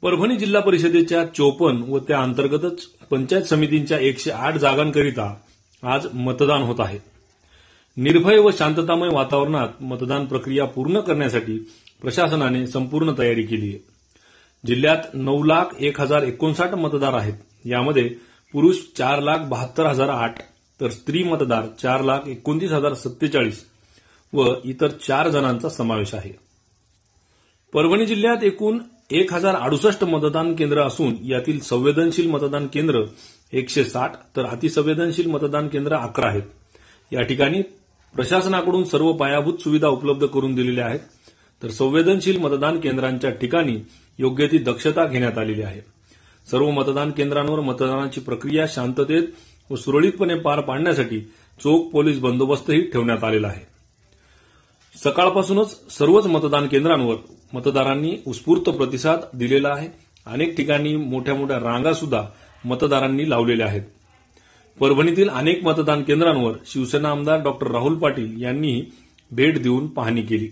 परभणी जिल्हा परिषदेच्या 54 व त्या अंतर्गतच पंचायत समितींच्या 108 जागांकरिता आज मतदान होत आहे। निर्भय व शांततामय वातावरणात मतदान प्रक्रिया पूर्ण करण्यासाठी प्रशासनाने संपूर्ण तयारी केली आहे। जिल्ह्यात 9,01,059 मतदार आहेत। यामध्ये पुरुष 4,72,008 तर स्त्री मतदार 4,29,047 व इतर 4 जणांचा समावेश आहे। परभणी जिल्ह्यात एकूण 1,068 मतदान केंद्र असून यातील संवेदनशील मतदान केंद्र 160 तर अतिसंवेदनशील मतदान केंद्र 11 आहेत। या ठिकाणी प्रशासनाकडून सर्व पायाभूत सुविधा उपलब्ध करून दिलेल्या आहेत, तर संवेदनशील मतदान केंद्रांच्या ठिकाणी योग्य ती दक्षता घेण्यात आलेली आहे। सर्व मतदान केंद्रांवर मतदानाची प्रक्रिया शांततेत व सुरळीतपणे पार पाडण्यासाठी चोख पोलीस बंदोबस्तही ठेवण्यात आलेला आहे। सकाळपासूनच सर्वच मतदान केंद्रांवर मतदारांनी उत्स्फूर्त प्रतिसाद दिलेला आहे। अनेक ठिकाणी मोठ्या मोठ्या रांगा सुद्धा मतदारांनी लावलेल्या आहेत। परभणीतील अनेक मतदान केंद्रांवर शिवसेना आमदार डॉ. राहुल पाटील यांनी भेट देऊन पाहणी केली।